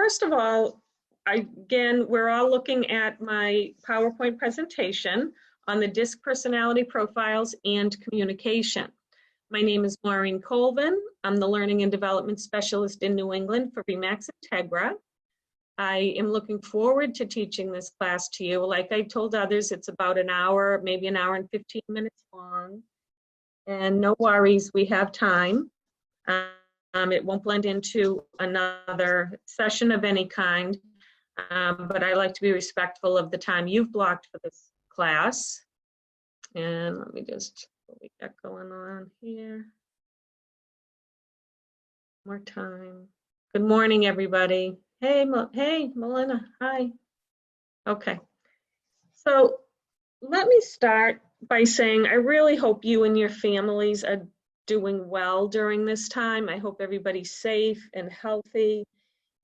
first of all, again, we're all looking at my PowerPoint presentation on the DISC personality profiles and communication. My name is Maureen Colvin. I'm the Learning and Development Specialist in New England for RE/MAX INTEGRA. I am looking forward to teaching this class to you. Like I told others, it's about an hour, maybe an hour and 15 minutes long. And no worries, we have time. It won't blend into another session of any kind, but I like to be respectful of the time you've blocked for this class. And let me just, what we got going on here. More time. Good morning, everybody. Hey, Melina, hi. Okay, so let me start by saying I really hope you and your families are doing well during this time. I hope everybody's safe and healthy.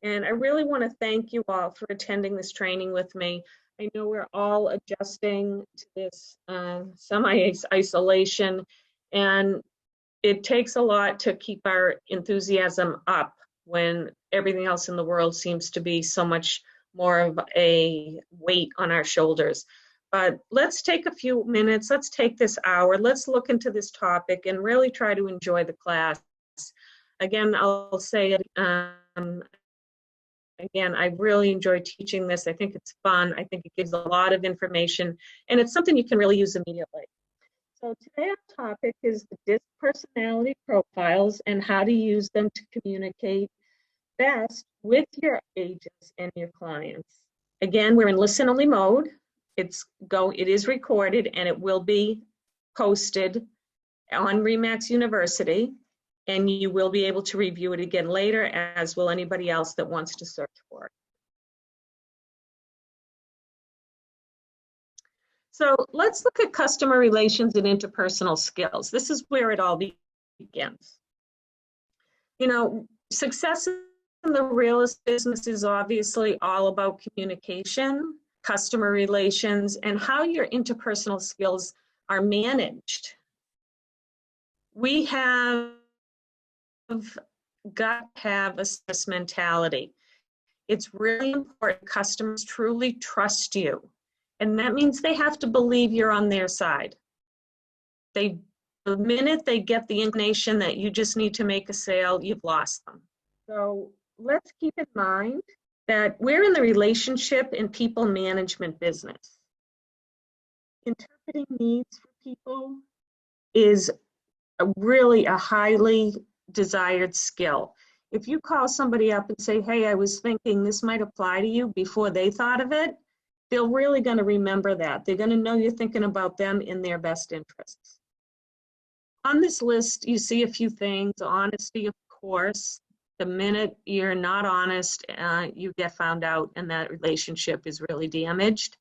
And I really want to thank you all for attending this training with me. I know we're all adjusting to this semi-isolation, and it takes a lot to keep our enthusiasm up when everything else in the world seems to be so much more of a weight on our shoulders. But let's take a few minutes, let's take this hour, let's look into this topic and really try to enjoy the class. Again, I'll say it, again, I really enjoy teaching this. I think it's fun. I think it gives a lot of information, and it's something you can really use immediately. So today our topic is the DISC personality profiles and how to use them to communicate best with your agents and your clients. Again, we're in listen-only mode. It is recorded and it will be posted on RE/MAX University, and you will be able to review it again later, as will anybody else that wants to search for it. So let's look at customer relations and interpersonal skills. This is where it all begins. You know, success in the real estate business is obviously all about communication, customer relations, and how your interpersonal skills are managed. We have got to have a success mentality. It's really important customers truly trust you. And that means they have to believe you're on their side. The minute they get the inclination that you just need to make a sale, you've lost them. So let's keep in mind that we're in the relationship and people management business. Interpreting needs for people is really a highly desired skill. If you call somebody up and say, hey, I was thinking this might apply to you, before they thought of it, they're really going to remember that. They're going to know you're thinking about them in their best interests. On this list, you see a few things. Honesty, of course. The minute you're not honest, you get found out and that relationship is really damaged.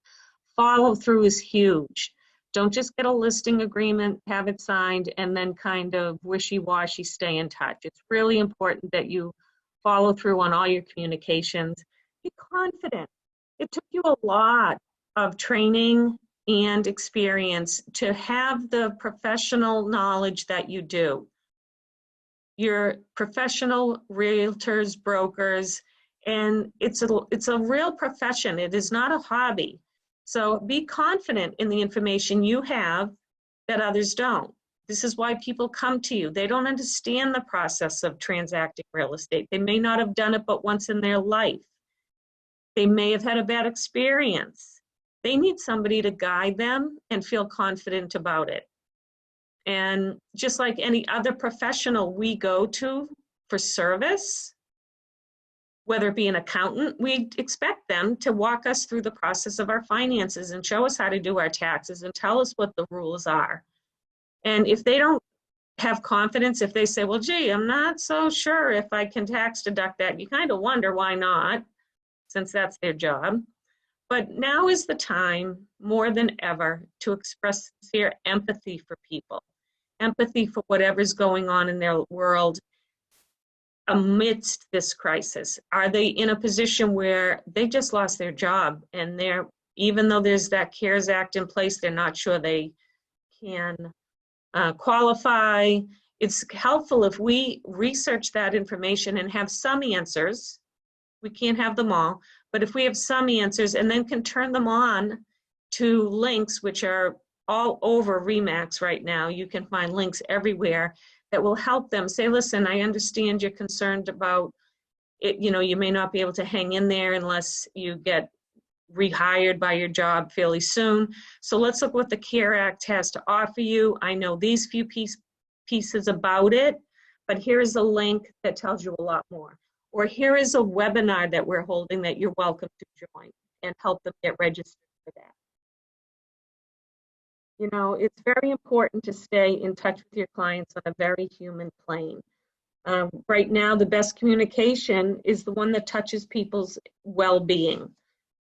Follow through is huge. Don't just get a listing agreement, have it signed, and then kind of wishy-washy stay in touch. It's really important that you follow through on all your communications. Be confident. It took you a lot of training and experience to have the professional knowledge that you do. You're professional realtors, brokers, and it's a real profession. It is not a hobby. So be confident in the information you have that others don't. This is why people come to you. They don't understand the process of transacting real estate. They may not have done it but once in their life. They may have had a bad experience. They need somebody to guide them and feel confident about it. And just like any other professional we go to for service, whether it be an accountant, we expect them to walk us through the process of our finances and show us how to do our taxes and tell us what the rules are. And if they don't have confidence, if they say, well, gee, I'm not so sure if I can tax deduct that, you kind of wonder why not, since that's their job. But now is the time, more than ever, to express sincere empathy for people, empathy for whatever's going on in their world amidst this crisis. Are they in a position where they just lost their job and even though there's that CARES Act in place, they're not sure they can qualify? It's helpful if we research that information and have some answers We can't have them all, but if we have some answers and then can turn them on to links, which are all over Remax right now, you can find links everywhere that will help them say, listen, I understand you're concerned about it, you may not be able to hang in there unless you get rehired by your job fairly soon. So let's look what the CARE Act has to offer you. I know these few pieces about it, but here's a link that tells you a lot more. Or here is a webinar that we're holding that you're welcome to join and help them get registered for that. It's very important to stay in touch with your clients on a very human plane. Right now, the best communication is the one that touches people's well-being.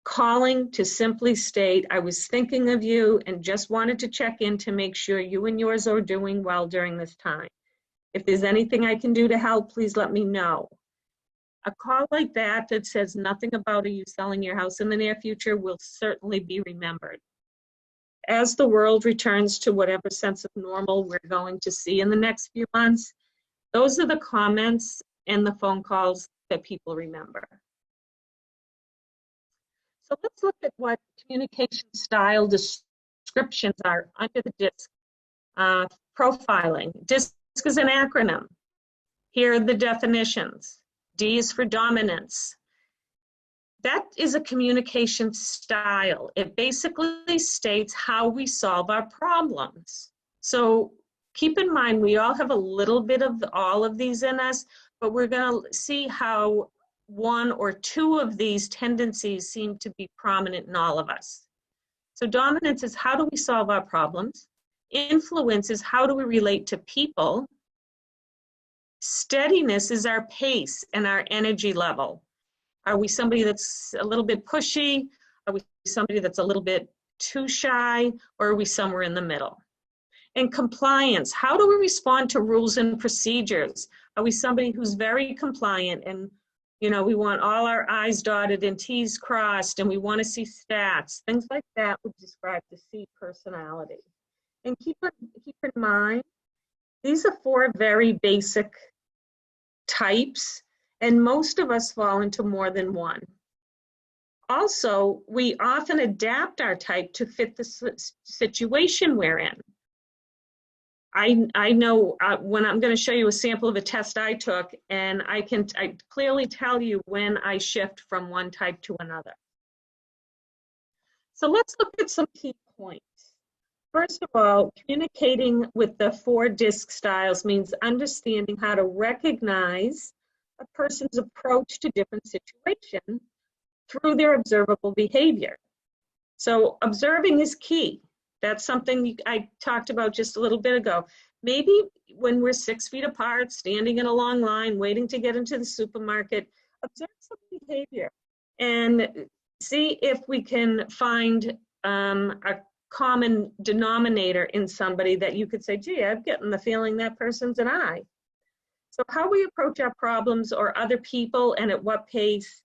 Calling to simply state, I was thinking of you and just wanted to check in to make sure you and yours are doing well during this time. If there's anything I can do to help, please let me know. A call like that that says nothing about are you selling your house in the near future will certainly be remembered. As the world returns to whatever sense of normal we're going to see in the next few months, those are the comments and the phone calls that people remember. So let's look at what communication style descriptions are under the DISC. Profiling. DISC is an acronym. Here are the definitions. D is for dominance. That is a communication style. It basically states how we solve our problems. So keep in mind, we all have a little bit of all of these in us, but we're going to see how one or two of these tendencies seem to be prominent in all of us. So dominance is how do we solve our problems? Influence is how do we relate to people? Steadiness is our pace and our energy level. Are we somebody that's a little bit pushy? Are we somebody that's a little bit too shy? Or are we somewhere in the middle? And compliance, how do we respond to rules and procedures? Are we somebody who's very compliant and we want all our I's dotted and T's crossed and we want to see stats? Things like that would describe the C personality. And keep in mind, these are 4 very basic types, and most of us fall into more than one. Also, we often adapt our type to fit the situation we're in. I know when I'm going to show you a sample of a test I took, and I clearly tell you when I shift from one type to another. So let's look at some key points. First of all, communicating with the 4 DISC styles means understanding how to recognize a person's approach to different situations through their observable behavior. So observing is key. That's something I talked about just a little bit ago. Maybe when we're 6 feet apart, standing in a long line, waiting to get into the supermarket, observe some behavior and see if we can find a common denominator in somebody that you could say, gee, I'm getting the feeling that person's an I. So how we approach our problems or other people and at what pace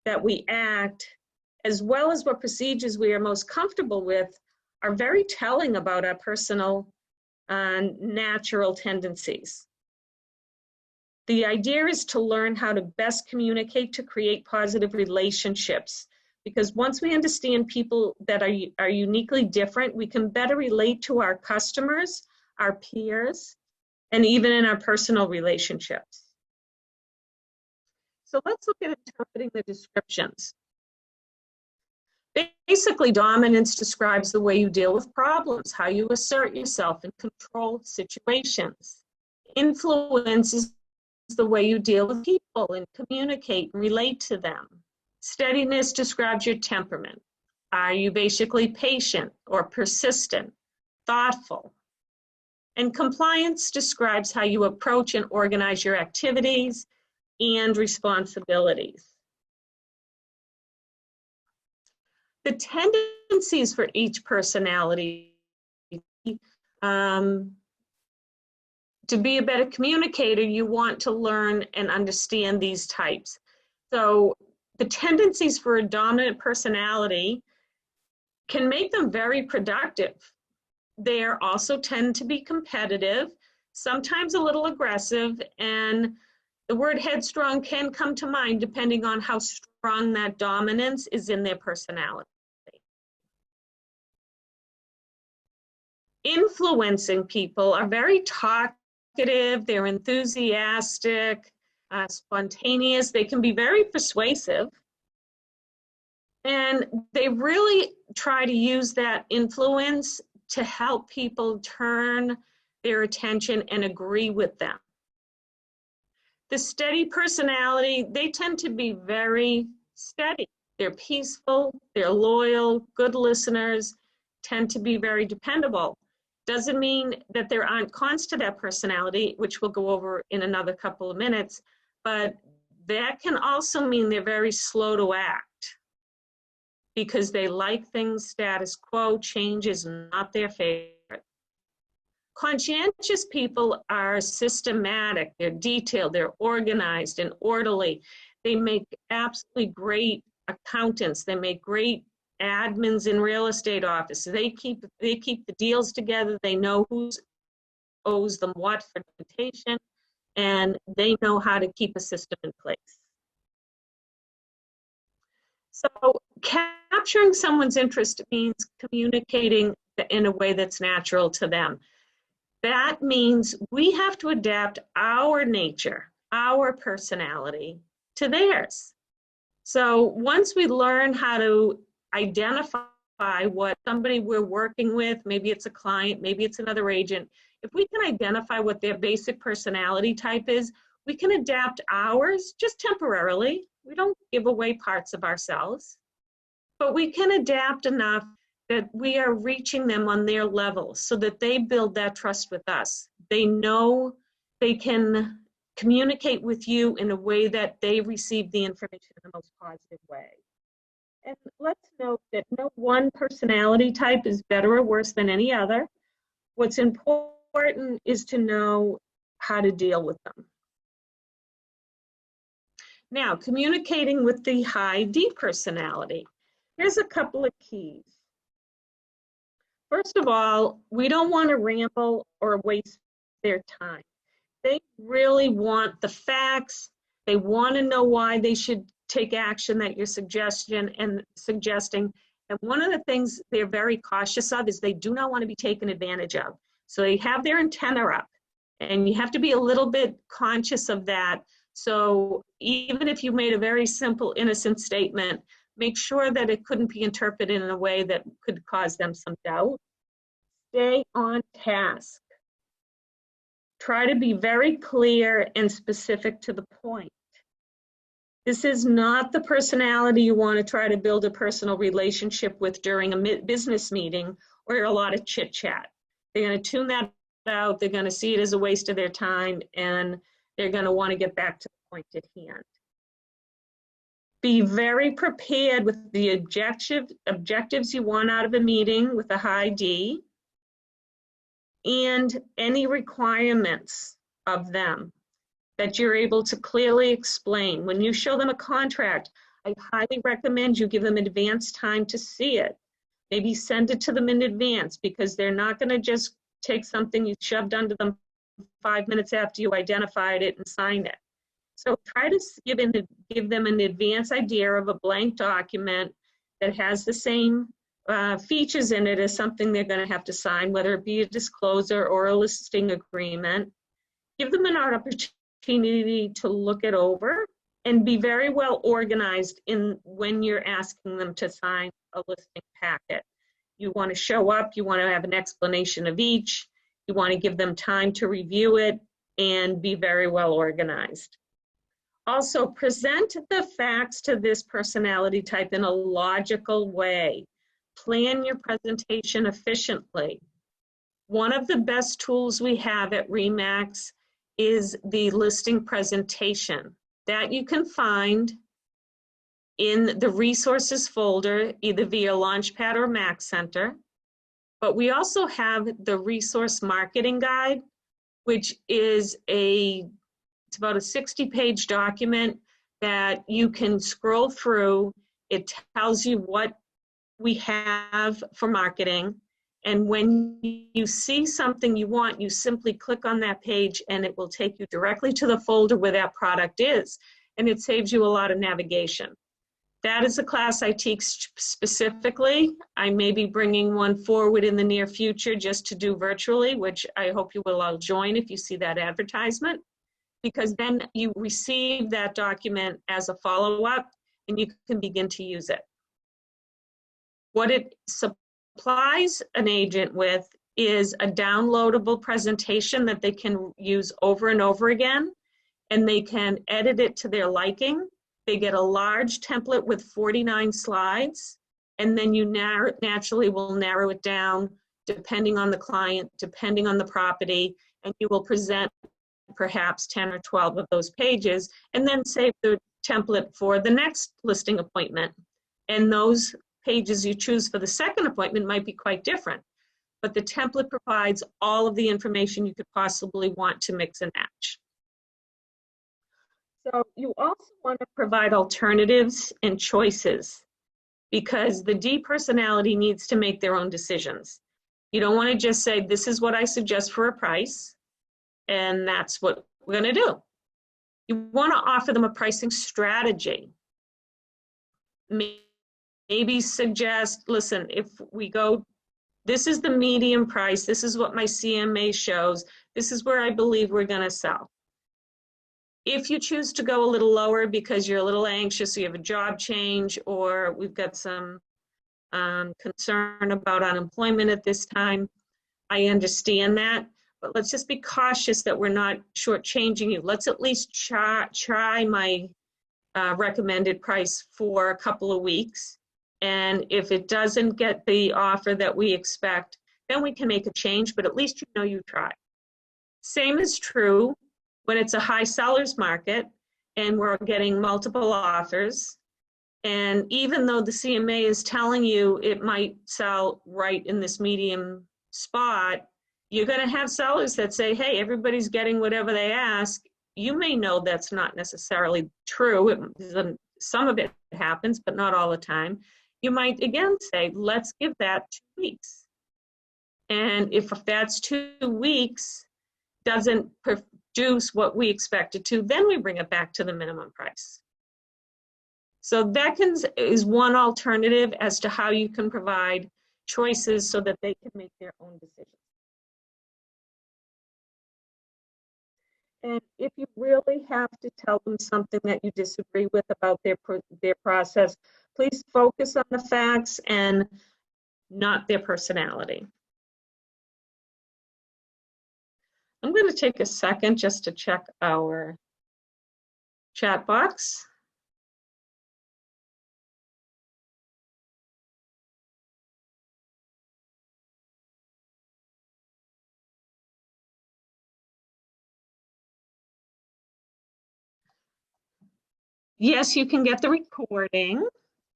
that we act, as well as what procedures we are most comfortable with, are very telling about our personal natural tendencies. The idea is to learn how to best communicate to create positive relationships, because once we understand people that are uniquely different, we can better relate to our customers, our peers, and even in our personal relationships. So let's look at interpreting the descriptions. Basically, dominance describes the way you deal with problems, how you assert yourself and control situations. Influence is the way you deal with people and communicate and relate to them. Steadiness describes your temperament. Are you basically patient or persistent, thoughtful? And compliance describes how you approach and organize your activities and responsibilities. The tendencies for each personality to be a better communicator, you want to learn and understand these types. So the tendencies for a dominant personality can make them very productive. They also tend to be competitive, sometimes a little aggressive, and The word headstrong can come to mind depending on how strong that dominance is in their personality. Influencing people are very talkative, they're enthusiastic, spontaneous, they can be very persuasive, and they really try to use that influence to help people turn their attention and agree with them. The steady personality, they tend to be very steady. They're peaceful, they're loyal, good listeners, tend to be very dependable. Doesn't mean that there aren't cons to that personality, which we'll go over in another couple of minutes, but that can also mean they're very slow to act because they like things status quo. Change is not their favorite. Conscientious people are systematic, they're detailed, they're organized and orderly. They make absolutely great accountants, they make great admins in real estate offices. They keep the deals together, they know who owes them what for documentation, and they know how to keep a system in place. So capturing someone's interest means communicating in a way that's natural to them. That means we have to adapt our nature, our personality to theirs. So once we learn how to identify what somebody we're working with, maybe it's a client, maybe it's another agent, if we can identify what their basic personality type is, we can adapt ours just temporarily. We don't give away parts of ourselves, but we can adapt enough that we are reaching them on their level so that they build that trust with us. They know they can communicate with you in a way that they receive the information in the most positive way. And let's note that no one personality type is better or worse than any other. What's important is to know how to deal with them. Now, communicating with the high D personality. Here's a couple of keys. First of all, we don't want to ramble or waste their time. They really want the facts. They want to know why they should take action that you're suggesting. And one of the things they're very cautious of is they do not want to be taken advantage of. So they have their antenna up, and you have to be a little bit conscious of that. So even if you made a very simple, innocent statement, make sure that it couldn't be interpreted in a way that could cause them some doubt. Stay on task. Try to be very clear and specific to the point. This is not the personality you want to try to build a personal relationship with during a business meeting or a lot of chit chat. They're going to tune that out. They're going to see it as a waste of their time, and they're going to want to get back to the point at hand. Be very prepared with the objectives you want out of a meeting with a high D and any requirements of them that you're able to clearly explain. When you show them a contract, I highly recommend you give them advance time to see it. Maybe send it to them in advance, because they're not going to just take something you shoved under them 5 minutes after you identified it and sign it. So try to give them an advance idea of a blank document that has the same features in it as something they're going to have to sign, whether it be a disclosure or a listing agreement. Give them an opportunity to look it over and be very well organized when you're asking them to sign a listing packet. You want to show up, you want to have an explanation of each, you want to give them time to review it, and be very well organized. Also, present the facts to this personality type in a logical way. Plan your presentation efficiently. One of the best tools we have at RE/MAX is the listing presentation that you can find in the resources folder, either via Launchpad or Max Center. But we also have the resource marketing guide, which is it's about a 60-page document that you can scroll through. It tells you what we have for marketing, And when you see something you want, you simply click on that page and it will take you directly to the folder where that product is. And it saves you a lot of navigation. That is a class I teach specifically. I may be bringing one forward in the near future just to do virtually, which I hope you will all join if you see that advertisement, because then you receive that document as a follow-up and you can begin to use it. What it supplies an agent with is a downloadable presentation that they can use over and over again, and they can edit it to their liking. They get a large template with 49 slides, and then you naturally will narrow it down depending on the client, depending on the property, and you will present perhaps 10 or 12 of those pages, and then save the template for the next listing appointment. And those pages you choose for the second appointment might be quite different, but the template provides all of the information you could possibly want to mix and match. So you also want to provide alternatives and choices, because the D personality needs to make their own decisions. You don't want to just say, this is what I suggest for a price, and that's what we're going to do. You want to offer them a pricing strategy. Maybe suggest, listen, if we go, this is the median price, this is what my CMA shows, this is where I believe we're going to sell. If you choose to go a little lower because you're a little anxious, or you have a job change, or we've got some concern about unemployment at this time, I understand that, but let's just be cautious that we're not shortchanging you. Let's at least try my recommended price for a couple of weeks. And if it doesn't get the offer that we expect, then we can make a change, but at least you know you tried. Same is true when it's a high seller's market and we're getting multiple offers. And even though the CMA is telling you it might sell right in this medium spot, you're going to have sellers that say, hey, everybody's getting whatever they ask. You may know that's not necessarily true. Some of it happens, but not all the time. You might again say, let's give that 2 weeks. And if that's 2 weeks doesn't produce what we expect it to, then we bring it back to the minimum price. So that is one alternative as to how you can provide choices so that they can make their own decisions. And if you really have to tell them something that you disagree with about their process, please focus on the facts and not their personality. I'm going to take a second just to check our chat box. Yes, you can get the recording.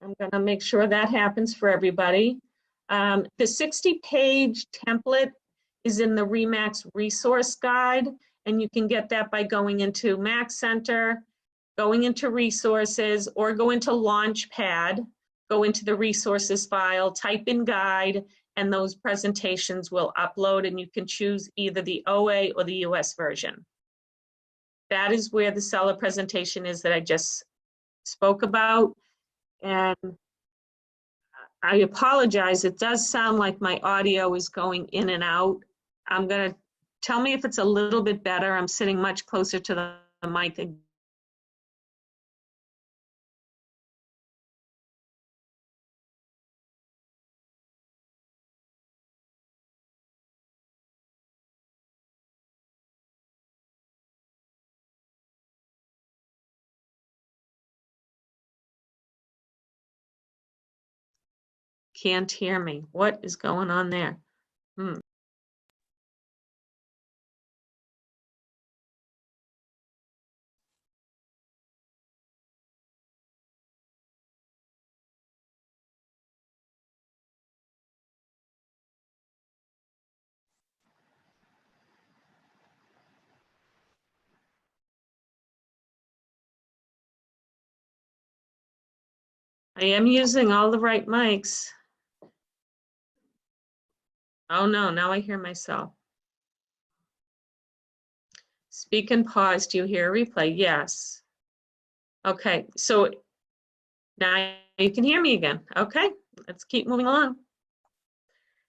I'm going to make sure that happens for everybody. The 60-page template is in the RE/MAX resource guide, and you can get that by going into MAX Center, going into resources, or go into Launchpad, go into the resources file, type in guide, and those presentations will upload, and you can choose either the OA or the US version. That is where the seller presentation is that I just spoke about. And I apologize, it does sound like my audio is going in and out. I'm going to tell me if it's a little bit better. I'm sitting much closer to the mic. Can't hear me. What is going on there? I am using all the right mics. Oh no, now I hear myself. Speak and pause. Do you hear a replay? Yes. Okay, so now you can hear me again. Okay, let's keep moving along.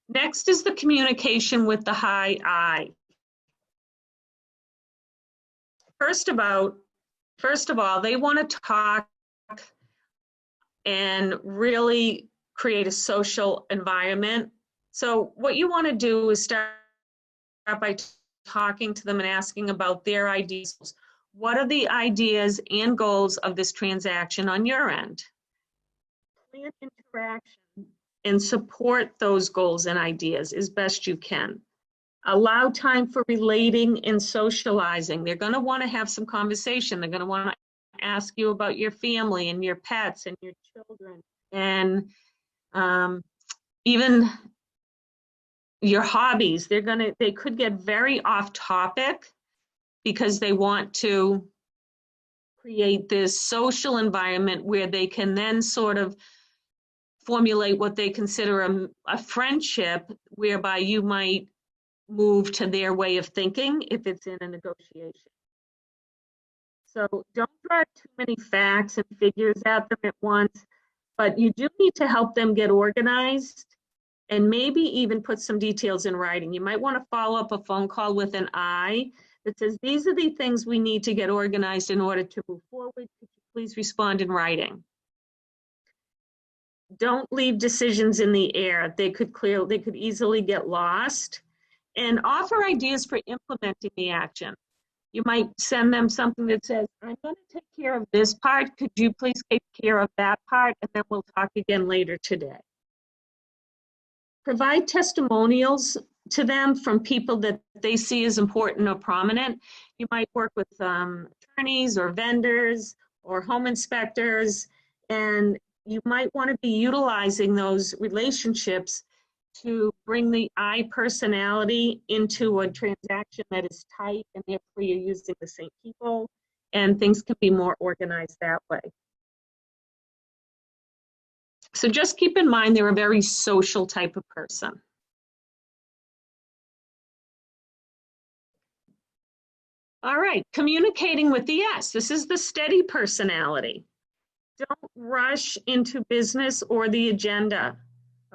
Next is the communication with the high I. First of all, they want to talk and really create a social environment. So what you want to do is start by talking to them and asking about their ideas. What are the ideas and goals of this transaction on your end? Plan interaction and support those goals and ideas as best you can. Allow time for relating and socializing. They're going to want to have some conversation. They're going to want to ask you about your family and your pets and your children and even your hobbies. They could get very off topic because they want to create this social environment where they can then sort of formulate what they consider a friendship, whereby you might move to their way of thinking if it's in a negotiation. So don't throw too many facts and figures at them at once, but you do need to help them get organized and maybe even put some details in writing. You might want to follow up a phone call with an I that says, these are the things we need to get organized in order to move forward. Could you please respond in writing? Don't leave decisions in the air. They could easily get lost. And offer ideas for implementing the action. You might send them something that says, I'm going to take care of this part. Could you please take care of that part? And then we'll talk again later today. Provide testimonials to them from people that they see as important or prominent. You might work with attorneys or vendors or home inspectors, and you might want to be utilizing those relationships to bring the I personality into a transaction that is tight, and therefore you're using the same people, and things can be more organized that way. So just keep in mind they're a very social type of person. All right, communicating with the S. This is the steady personality. Don't rush into business or the agenda.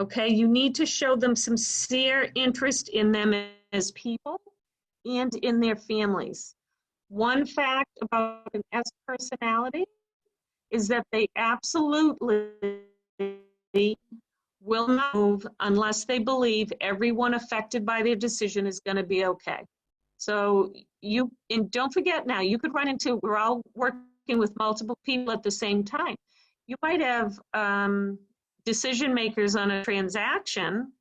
Okay, you need to show them sincere interest in them as people and in their families. One fact about an S personality is that they absolutely will not move unless they believe everyone affected by their decision is going to be okay. So and don't forget now, you could run into, we're all working with multiple people at the same time. You might have decision makers on a transaction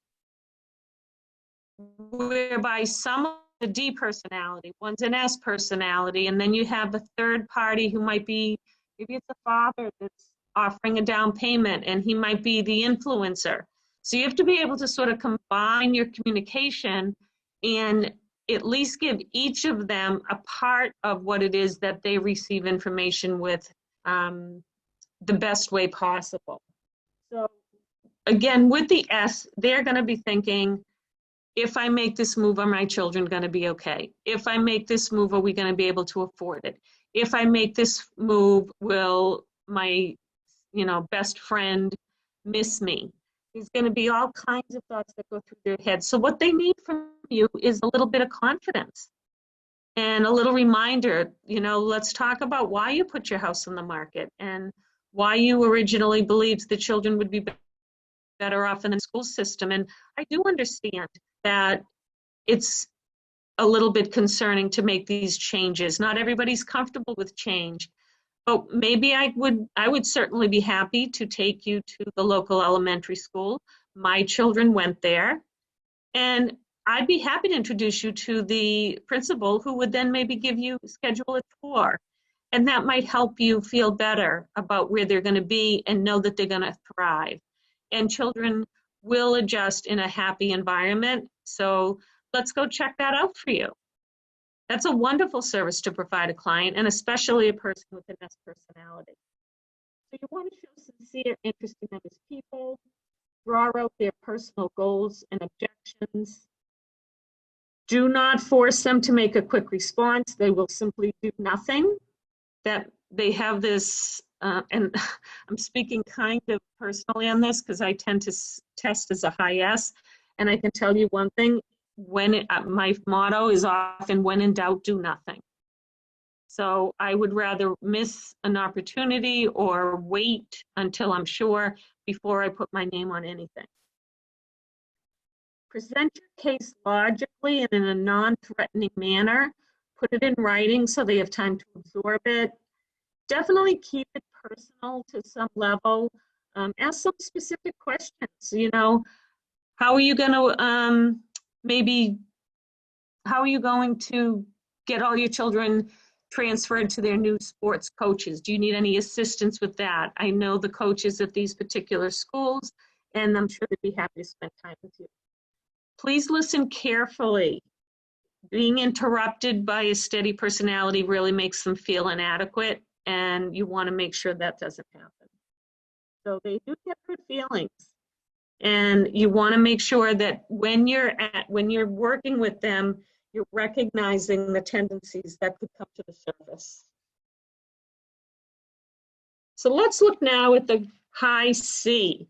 whereby some of the D personality, one's an S personality, and then you have a third party who might be, maybe it's a father that's offering a down payment and he might be the influencer. So you have to be able to sort of combine your communication and at least give each of them a part of what it is that they receive information with the best way possible. So again, with the S, they're going to be thinking, if I make this move, are my children going to be okay? If I make this move, are we going to be able to afford it? If I make this move, will my best friend miss me? There's going to be all kinds of thoughts that go through their head. So what they need from you is a little bit of confidence and a little reminder, let's talk about why you put your house on the market and why you originally believed the children would be better off in the school system. And I do understand that it's a little bit concerning to make these changes. Not everybody's comfortable with change, but maybe I would certainly be happy to take you to the local elementary school. My children went there, and I'd be happy to introduce you to the principal, who would then maybe schedule a tour. And that might help you feel better about where they're going to be and know that they're going to thrive. And children will adjust in a happy environment. So let's go check that out for you. That's a wonderful service to provide a client, and especially a person with an S personality. So you want to show sincere interest in them as people, draw out their personal goals and objections. Do not force them to make a quick response. They will simply do nothing. That they have this, and I'm speaking kind of personally on this because I tend to test as a high S, and I can tell you one thing, my motto is often, when in doubt, do nothing. So I would rather miss an opportunity or wait until I'm sure before I put my name on anything. Present your case logically and in a non-threatening manner. Put it in writing so they have time to absorb it. Definitely keep it personal to some level. Ask some specific questions. You know, how are you going to how are you going to get all your children transferred to their new sports coaches? Do you need any assistance with that? I know the coaches at these particular schools, and I'm sure they'd be happy to spend time with you. Please listen carefully. Being interrupted by a steady personality really makes them feel inadequate, and you want to make sure that doesn't happen. So they do get good feelings, and you want to make sure that when you're working with them, you're recognizing the tendencies that could come to the surface. So let's look now at the high C.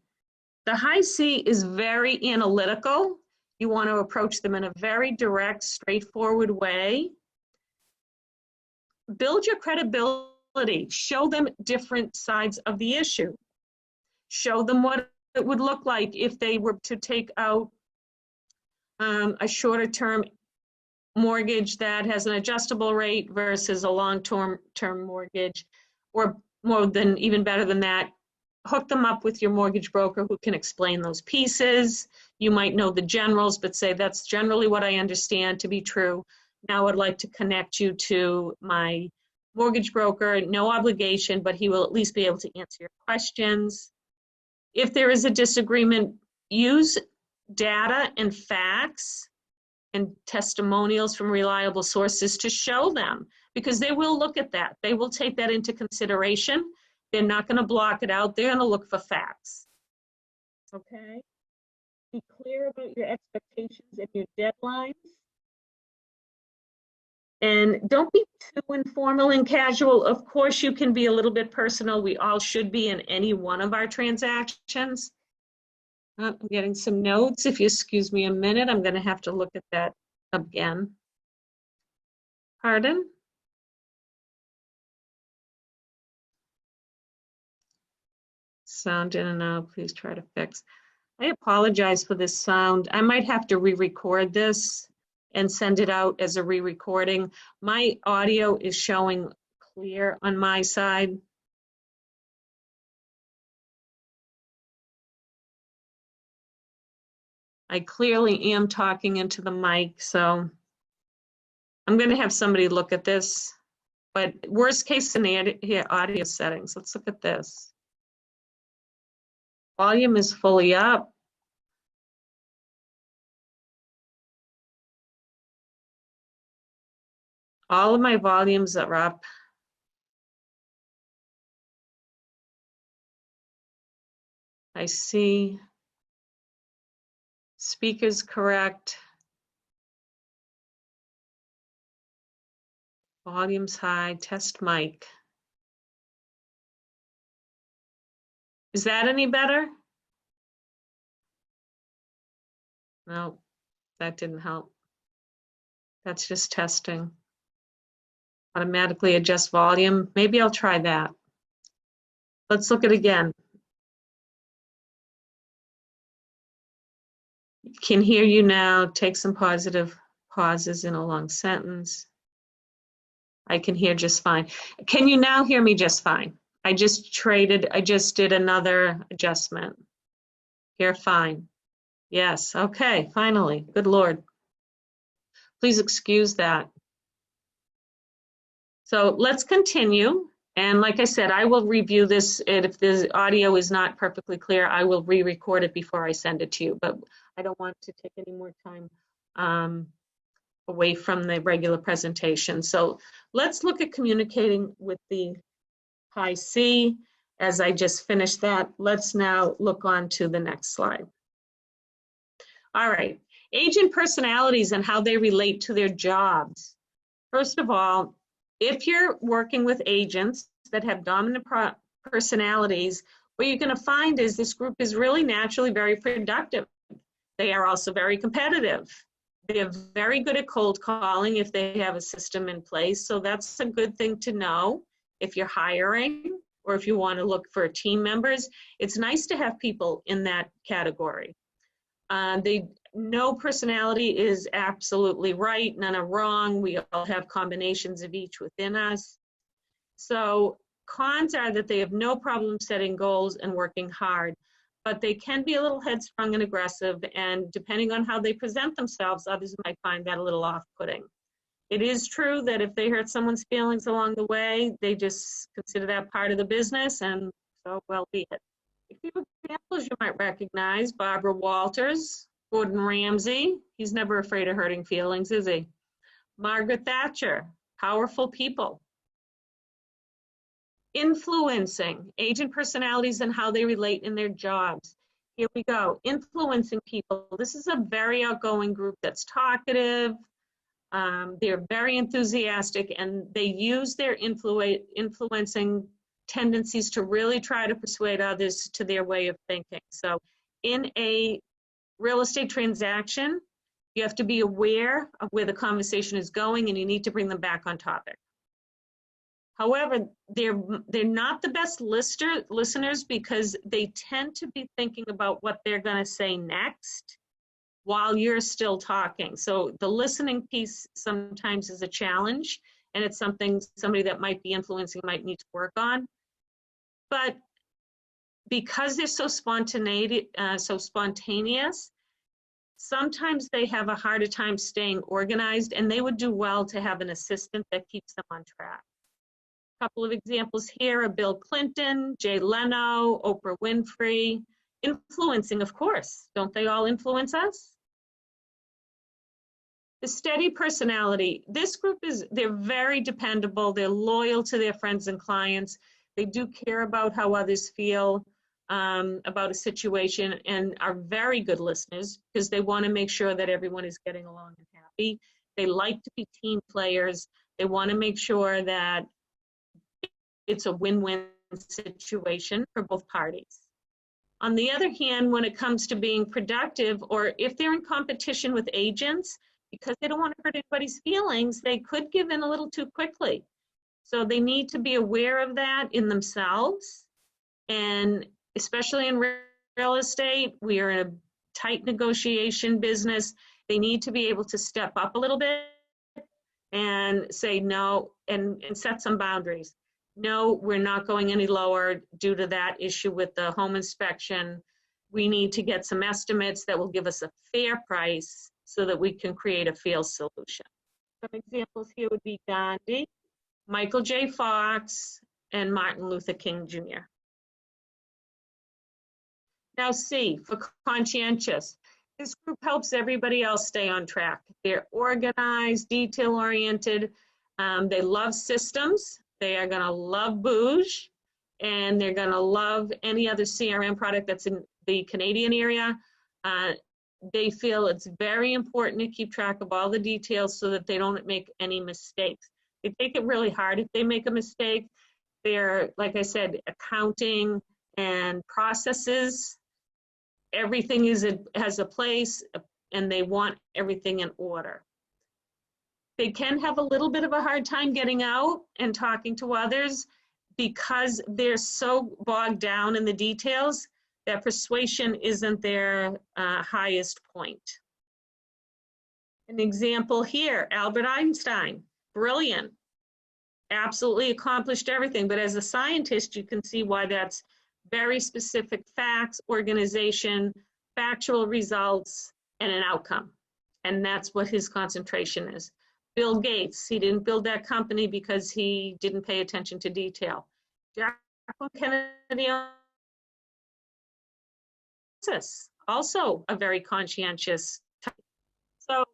The high C is very analytical. You want to approach them in a very direct, straightforward way. Build your credibility. Show them different sides of the issue. Show them what it would look like if they were to take out a shorter term mortgage that has an adjustable rate versus a long-term mortgage, or even better than that, hook them up with your mortgage broker who can explain those pieces. You might know the generals, but say, that's generally what I understand to be true. Now I'd like to connect you to my mortgage broker, no obligation, but he will at least be able to answer your questions. If there is a disagreement, use data and facts and testimonials from reliable sources to show them, because they will look at that. They will take that into consideration. They're not going to block it out. They're going to look for facts. Okay? Be clear about your expectations and your deadlines. And don't be too informal and casual. Of course, you can be a little bit personal. We all should be in any one of our transactions. I'm getting some notes. If you excuse me a minute, I'm going to have to look at that again. Pardon? Sound in and out, please try to fix. I apologize for this sound. I might have to re-record this and send it out as a re-recording. My audio is showing clear on my side. I clearly am talking into the mic, so I'm going to have somebody look at this. But worst case scenario here, audio settings. Let's look at this. Volume is fully up. All of my volumes are up. I see speakers correct. Volume's high, test mic. Is that any better? No, that didn't help. That's just testing. Automatically adjust volume. Maybe I'll try that. Let's look at it again. Can hear you now. Take some positive pauses in a long sentence. I can hear just fine. Can you now hear me just fine? I just did another adjustment. Hear fine. Yes, okay, finally, good Lord. Please excuse that. So let's continue. And like I said, I will review this. And if the audio is not perfectly clear, I will re-record it before I send it to you. But I don't want to take any more time away from the regular presentation. So let's look at communicating with the high C. as I just finished that, let's now look on to the next slide. All right, agent personalities and how they relate to their jobs. First of all, if you're working with agents that have dominant personalities, what you're going to find is this group is really naturally very productive. They are also very competitive. They're very good at cold calling if they have a system in place. So that's a good thing to know if you're hiring or if you want to look for team members. It's nice to have people in that category. No personality is absolutely right, none are wrong. We all have combinations of each within us. So cons are that they have no problem setting goals and working hard, but they can be a little headstrong and aggressive, and depending on how they present themselves, others might find that a little off-putting. It is true that if they hurt someone's feelings along the way, they just consider that part of the business, and so well be it. A few examples you might recognize: Barbara Walters, Gordon Ramsay, he's never afraid of hurting feelings, is he? Margaret Thatcher, powerful people. Influencing, agent personalities and how they relate in their jobs. Here we go, influencing people. This is a very outgoing group that's talkative. They're very enthusiastic, and they use their influencing tendencies to really try to persuade others to their way of thinking. So in a real estate transaction, you have to be aware of where the conversation is going, and you need to bring them back on topic. However, they're not the best listeners because they tend to be thinking about what they're going to say next while you're still talking. So the listening piece sometimes is a challenge, and it's something somebody that might be influencing might need to work on. But because they're so spontaneous, sometimes they have a harder time staying organized, and they would do well to have an assistant that keeps them on track. A couple of examples here are Bill Clinton, Jay Leno, Oprah Winfrey. Influencing, of course. Don't they all influence us? The steady personality. This group they're very dependable. They're loyal to their friends and clients. They do care about how others feel about a situation, and are very good listeners because they want to make sure that everyone is getting along and happy. They like to be team players. They want to make sure that it's a win-win situation for both parties. On the other hand, when it comes to being productive, or if they're in competition with agents, because they don't want to hurt anybody's feelings, they could give in a little too quickly. So they need to be aware of that in themselves. And especially in real estate, we are in a tight negotiation business. They need to be able to step up a little bit and say no, and set some boundaries. No, we're not going any lower due to that issue with the home inspection. We need to get some estimates that will give us a fair price so that we can create a fair solution. Some examples here would be Gandhi, Michael J. Fox, and Martin Luther King Jr. Now C, for conscientious. This group helps everybody else stay on track. They're organized, detail-oriented. They love systems. They are going to love Bouge, and they're going to love any other CRM product that's in the Canadian area. They feel it's very important to keep track of all the details so that they don't make any mistakes. They take it really hard if they make a mistake. They're, like I said, accounting and processes. Everything has a place, and they want everything in order. They can have a little bit of a hard time getting out and talking to others because they're so bogged down in the details that persuasion isn't their highest point. An example here, Albert Einstein, brilliant, absolutely accomplished everything, but as a scientist, you can see why that's very specific facts, organization, factual results, and an outcome. And that's what his concentration is. Bill Gates, he didn't build that company because he didn't pay attention to detail. Jacqueline Kennedy, also a very conscientious type. So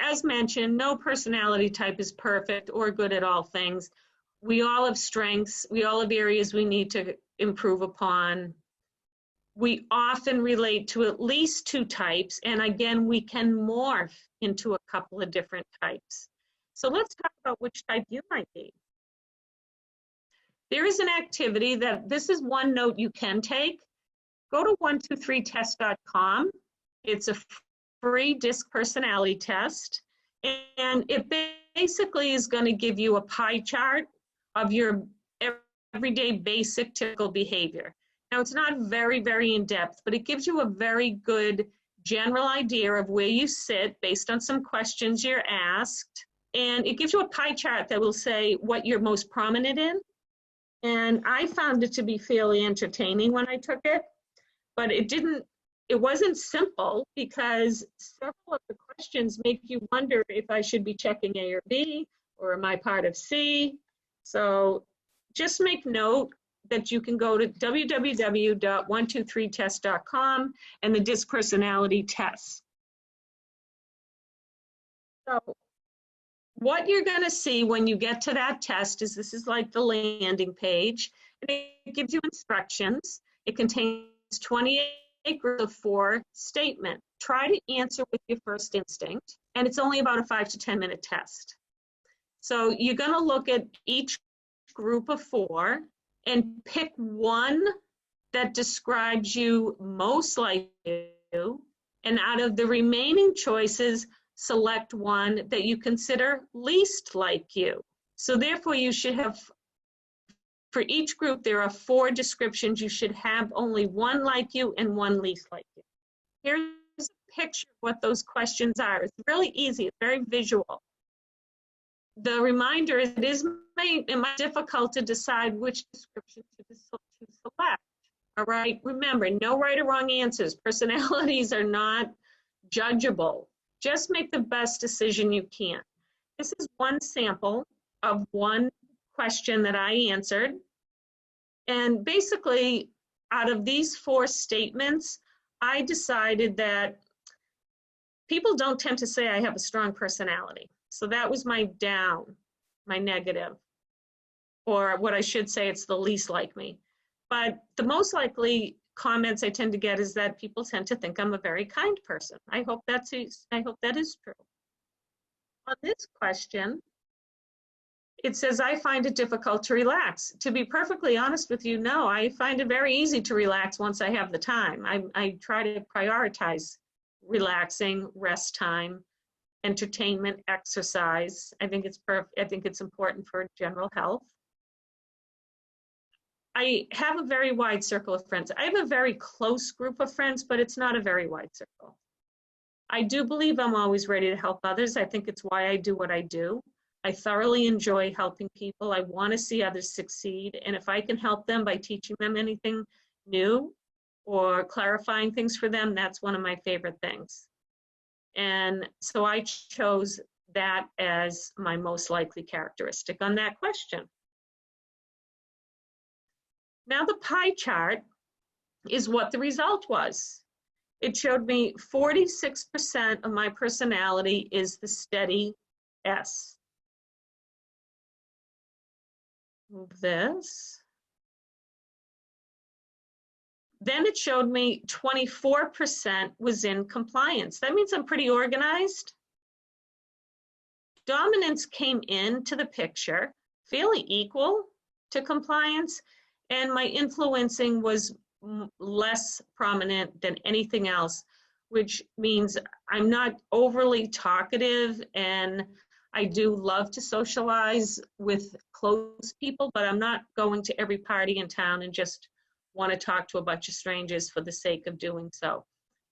as mentioned, no personality type is perfect or good at all things. We all have strengths. We all have areas we need to improve upon. We often relate to at least 2 types, and again, we can morph into a couple of different types. So let's talk about which type you might be. There is an activity that, this is one note you can take. Go to 123test.com. It's a free DISC personality test, and it basically is going to give you a pie chart of your everyday basic typical behavior. Now, it's not very, very in-depth, but it gives you a very good general idea of where you sit based on some questions you're asked. And it gives you a pie chart that will say what you're most prominent in. And I found it to be fairly entertaining when I took it, but it wasn't simple, because several of the questions make you wonder if I should be checking A or B, or am I part of C? So just make note that you can go to www.123test.com and the DISC personality test. So what you're going to see when you get to that test is, this is like the landing page. It gives you instructions. It contains 28 groups of 4 statements. Try to answer with your first instinct, and it's only about a 5 to 10 minute test. So you're going to look at each group of 4 and pick one that describes you most like you, and out of the remaining choices, select one that you consider least like you. So therefore, you should have, for each group, there are 4 descriptions. You should have only one like you and one least like you. Here's a picture of what those questions are. It's really easy, it's very visual. The reminder is, it might be difficult to decide which description to select. All right, remember, no right or wrong answers. Personalities are not judgeable. Just make the best decision you can. This is one sample of one question that I answered. And basically, out of these 4 statements, I decided that people don't tend to say I have a strong personality. So that was my down, my negative. Or what I should say, it's the least like me. But the most likely comments I tend to get is that people tend to think I'm a very kind person. I hope that is true. On this question, it says, I find it difficult to relax. To be perfectly honest with you, no, I find it very easy to relax once I have the time. I try to prioritize relaxing, rest time, entertainment, exercise. I think it's important for general health. I have a very wide circle of friends. I have a very close group of friends, but it's not a very wide circle. I do believe I'm always ready to help others. I think it's why I do what I do. I thoroughly enjoy helping people. I want to see others succeed. And if I can help them by teaching them anything new or clarifying things for them, that's one of my favorite things. And so I chose that as my most likely characteristic on that question. Now the pie chart is what the result was. It showed me 46% of my personality is the steady S. Move this. Then it showed me 24% was in compliance. That means I'm pretty organized. Dominance came into the picture, fairly equal to compliance, and my influencing was less prominent than anything else, which means I'm not overly talkative, and I do love to socialize with close people, but I'm not going to every party in town and just want to talk to a bunch of strangers for the sake of doing so.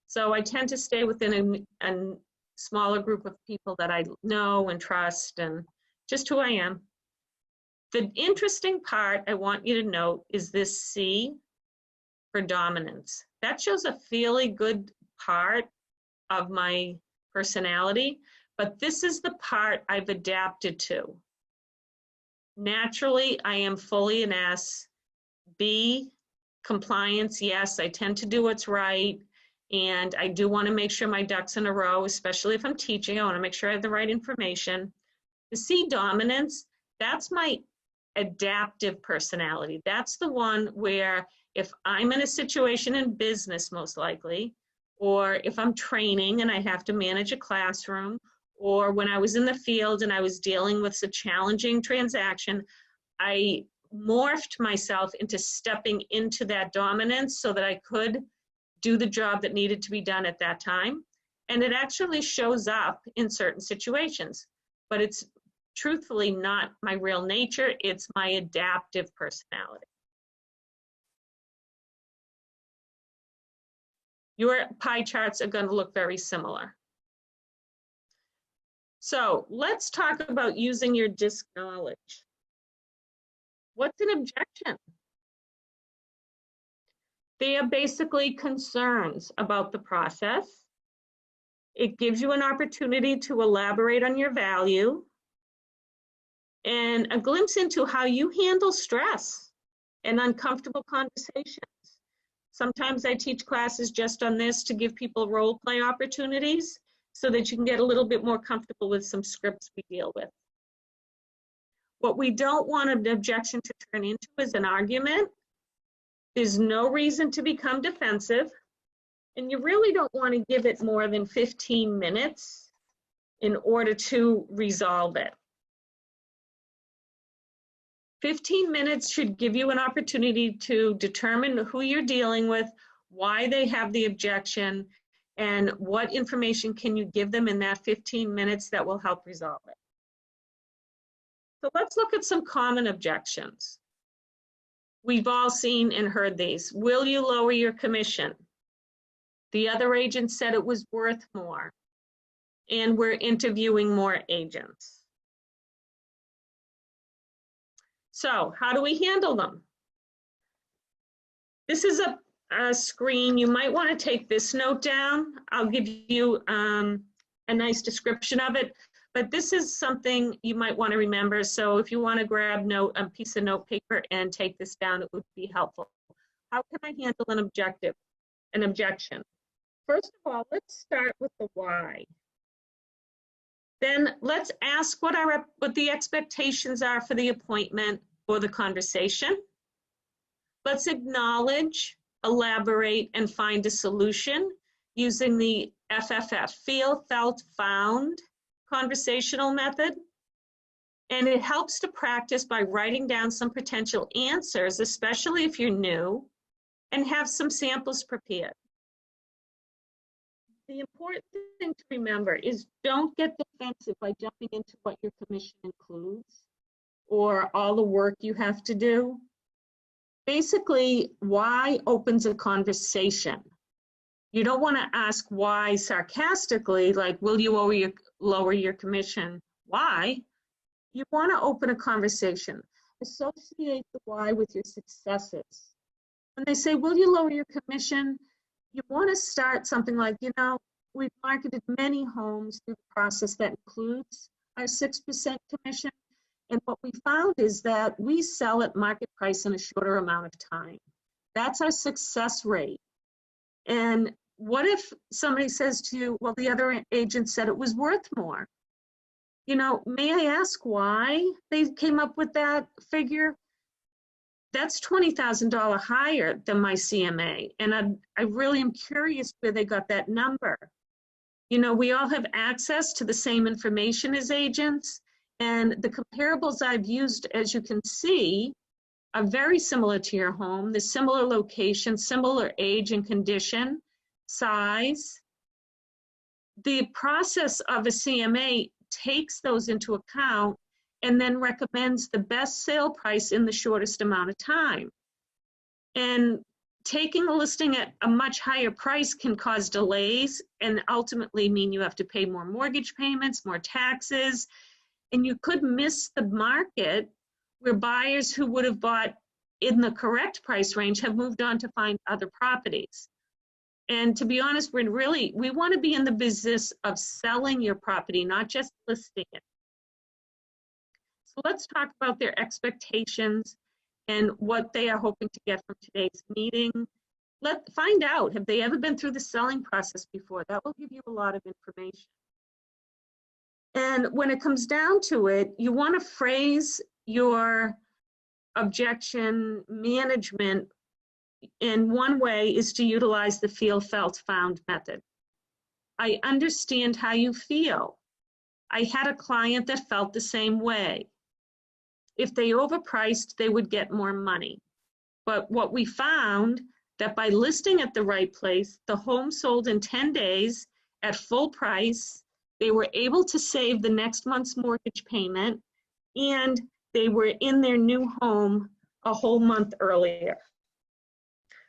So I tend to stay within a smaller group of people that I know and trust, and just who I am. The interesting part I want you to note is this C for dominance. That shows a fairly good part of my personality, but this is the part I've adapted to. Naturally, I am fully an S. B, compliance, yes, I tend to do what's right, and I do want to make sure my ducks in a row, especially if I'm teaching. I want to make sure I have the right information. The C, dominance, that's my adaptive personality. That's the one where if I'm in a situation in business, most likely, or if I'm training and I have to manage a classroom, or when I was in the field and I was dealing with a challenging transaction, I morphed myself into stepping into that dominance so that I could do the job that needed to be done at that time. And it actually shows up in certain situations, but it's truthfully not my real nature, it's my adaptive personality. Your pie charts are going to look very similar. So let's talk about using your DISC knowledge. What's an objection? They are basically concerns about the process. It gives you an opportunity to elaborate on your value and a glimpse into how you handle stress and uncomfortable conversations. Sometimes I teach classes just on this to give people role play opportunities so that you can get a little bit more comfortable with some scripts we deal with. What we don't want an objection to turn into is an argument. There's no reason to become defensive, and you really don't want to give it more than 15 minutes in order to resolve it. 15 minutes should give you an opportunity to determine who you're dealing with, why they have the objection, and what information can you give them in that 15 minutes that will help resolve it. So let's look at some common objections. We've all seen and heard these. Will you lower your commission? The other agent said it was worth more, and we're interviewing more agents. So how do we handle them? This is a screen. You might want to take this note down. I'll give you a nice description of it, but this is something you might want to remember. So if you want to grab a piece of note paper and take this down, it would be helpful. How can I handle an objection? First of all, let's start with the why. Then let's ask what the expectations are for the appointment or the conversation. Let's acknowledge, elaborate, and find a solution using the FFF, feel, felt, found conversational method. And it helps to practice by writing down some potential answers, especially if you're new, and have some samples prepared. The important thing to remember is don't get defensive by jumping into what your commission includes or all the work you have to do. Basically, why opens a conversation. You don't want to ask why sarcastically, like, will you lower your commission? Why? You want to open a conversation. Associate the why with your successes. When they say, will you lower your commission? You want to start something like, we've marketed many homes through the process that includes our 6% commission. And what we found is that we sell at market price in a shorter amount of time. That's our success rate. And what if somebody says to you, well, the other agent said it was worth more? May I ask why they came up with that figure? That's $20,000 higher than my CMA. And I really am curious where they got that number. We all have access to the same information as agents. And the comparables I've used, as you can see, are very similar to your home. The similar location, similar age and condition, size. The process of a CMA takes those into account and then recommends the best sale price in the shortest amount of time. And taking a listing at a much higher price can cause delays and ultimately mean you have to pay more mortgage payments, more taxes, and you could miss the market where buyers who would have bought in the correct price range have moved on to find other properties. And to be honest, we want to be in the business of selling your property, not just listing it. So let's talk about their expectations and what they are hoping to get from today's meeting. Find out, have they ever been through the selling process before? That will give you a lot of information. And when it comes down to it, you want to phrase your objection management in one way is to utilize the feel, felt, found method. I understand how you feel. I had a client that felt the same way. If they overpriced, they would get more money. But what we found that by listing at the right place, the home sold in 10 days at full price. They were able to save the next month's mortgage payment, and they were in their new home a whole month earlier.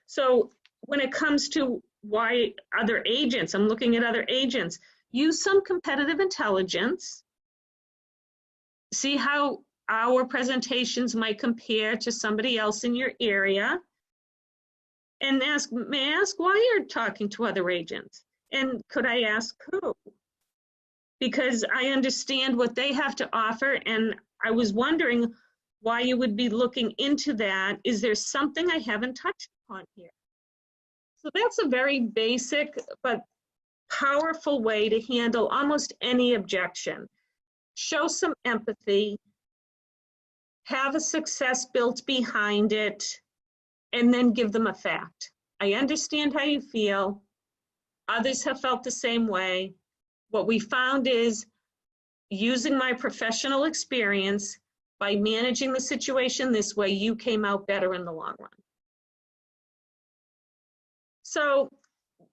So when it comes to why other agents, I'm looking at other agents, use some competitive intelligence, see how our presentations might compare to somebody else in your area, and may I ask why you're talking to other agents? And could I ask who? Because I understand what they have to offer, and I was wondering why you would be looking into that. Is there something I haven't touched upon here? So that's a very basic but powerful way to handle almost any objection. Show some empathy, have a success built behind it, and then give them a fact. I understand how you feel. Others have felt the same way. What we found is using my professional experience by managing the situation this way, you came out better in the long run. So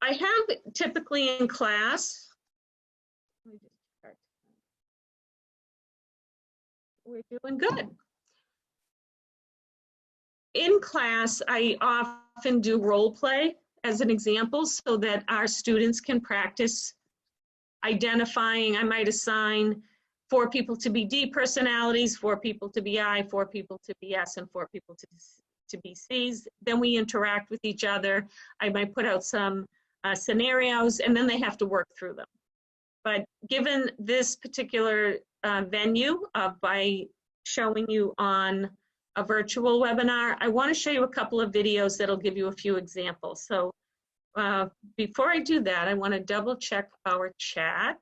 I have typically in class, we're doing good. In class, I often do role play as an example so that our students can practice identifying. I might assign 4 people to be D personalities, 4 people to be I, 4 people to be S, and 4 people to be Cs. Then we interact with each other. I might put out some scenarios, and then they have to work through them. But given this particular venue by showing you on a virtual webinar, I want to show you a couple of videos that'll give you a few examples. So before I do that, I want to double check our chat.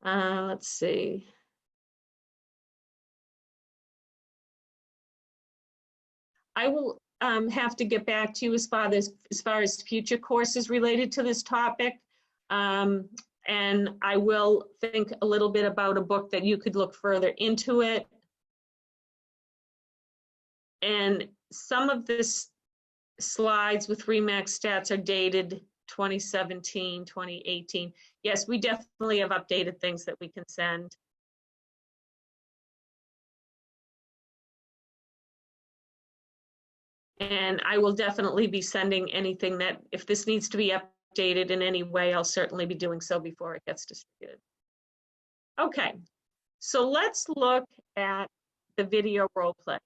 Let's see. I will have to get back to you as far as future courses related to this topic. And I will think a little bit about a book that you could look further into it. And some of this slides with RE/MAX stats are dated 2017, 2018. Yes, we definitely have updated things that we can send. And I will definitely be sending anything that, if this needs to be updated in any way, I'll certainly be doing so before it gets distributed. Okay, so let's look at the video role play.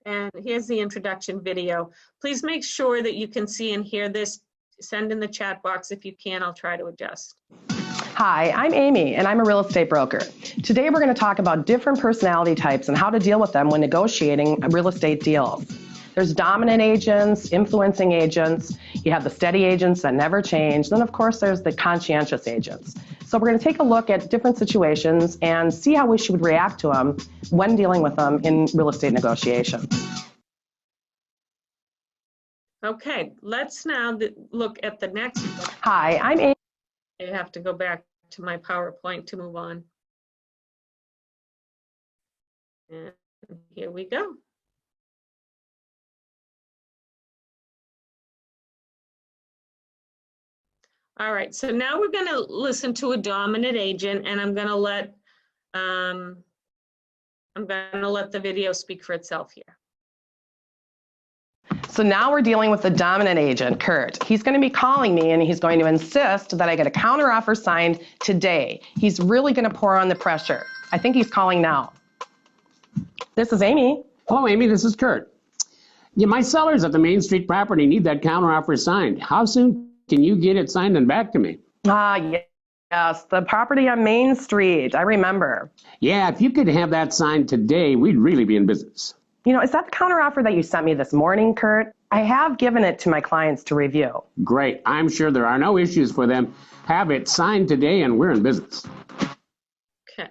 And here's the introduction video. Please make sure that you can see and hear this. Send in the chat box if you can. I'll try to adjust. Hi, I'm Amy, and I'm a real estate broker. Today we're going to talk about different personality types and how to deal with them when negotiating real estate deals. There's dominant agents, influencing agents, you have the steady agents that never change, then of course there's the conscientious agents. So we're going to take a look at different situations and see how we should react to them when dealing with them in real estate negotiation. Okay, let's now look at the next one. Hi, I'm Amy. I have to go back to my PowerPoint to move on. And here we go. All right, so now we're going to listen to a dominant agent, and I'm going to let the video speak for itself here. So now we're dealing with the dominant agent, Kurt. He's going to be calling me and he's going to insist that I get a counteroffer signed today. He's really going to pour on the pressure. I think he's calling now. This is Amy. Hello, Amy. This is Kurt. Yeah, my sellers at the Main Street property need that counteroffer signed. How soon can you get it signed and back to me? Yes, the property on Main Street. I remember. Yeah, if you could have that signed today, we'd really be in business. You know, is that the counteroffer that you sent me this morning, Kurt? I have given it to my clients to review. Great. I'm sure there are no issues for them. Have it signed today and we're in business. Okay.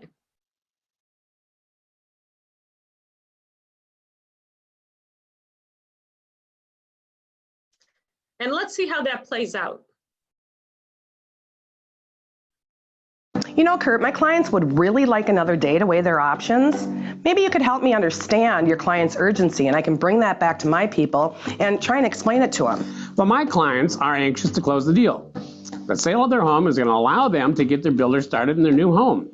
And let's see how that plays out. You know, Kurt, my clients would really like another day to weigh their options. Maybe you could help me understand your client's urgency, and I can bring that back to my people and try and explain it to them. Well, my clients are anxious to close the deal. The sale of their home is going to allow them to get their builder started in their new home.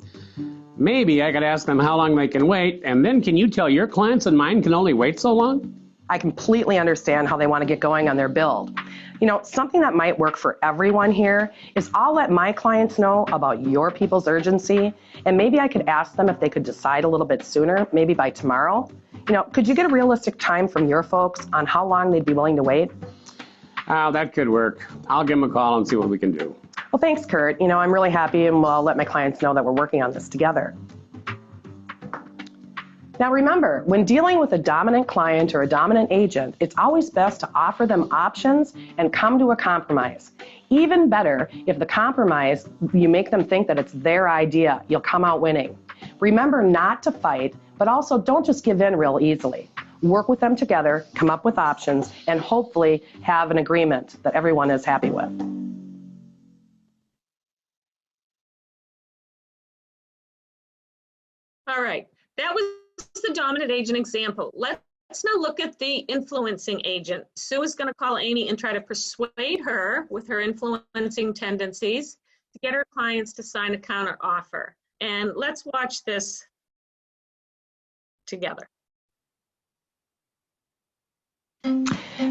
Maybe I could ask them how long they can wait, and then can you tell your clients and mine can only wait so long? I completely understand how they want to get going on their build. You know, something that might work for everyone here is I'll let my clients know about your people's urgency, and maybe I could ask them if they could decide a little bit sooner, maybe by tomorrow. You know, could you get a realistic time from your folks on how long they'd be willing to wait? Oh, that could work. I'll give them a call and see what we can do. Well, thanks, Kurt. You know, I'm really happy, and I'll let my clients know that we're working on this together. Now remember, when dealing with a dominant client or a dominant agent, it's always best to offer them options and come to a compromise. Even better, if the compromise, you make them think that it's their idea, you'll come out winning. Remember not to fight, but also don't just give in real easily. Work with them together, come up with options, and hopefully have an agreement that everyone is happy with. All right, that was the dominant agent example. Let's now look at the influencing agent. Sue is going to call Amy and try to persuade her with her influencing tendencies to get her clients to sign a counter offer. And let's watch this together.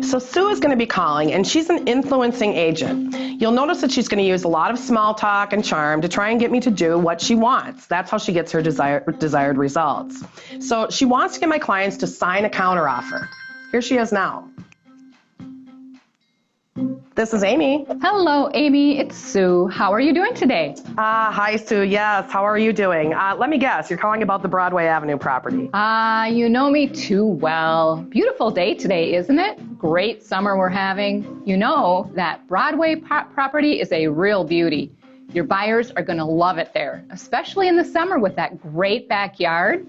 So Sue is going to be calling, and she's an influencing agent. You'll notice that she's going to use a lot of small talk and charm to try and get me to do what she wants. That's how she gets her desired results. So she wants to get my clients to sign a counteroffer. Here she is now. This is Amy. Hello, Amy. It's Sue. How are you doing today? Hi, Sue. Yes, how are you doing? Let me guess, you're calling about the Broadway Avenue property. You know me too well. Beautiful day today, isn't it? Great summer we're having. You know that Broadway property is a real beauty. Your buyers are going to love it there, especially in the summer with that great backyard.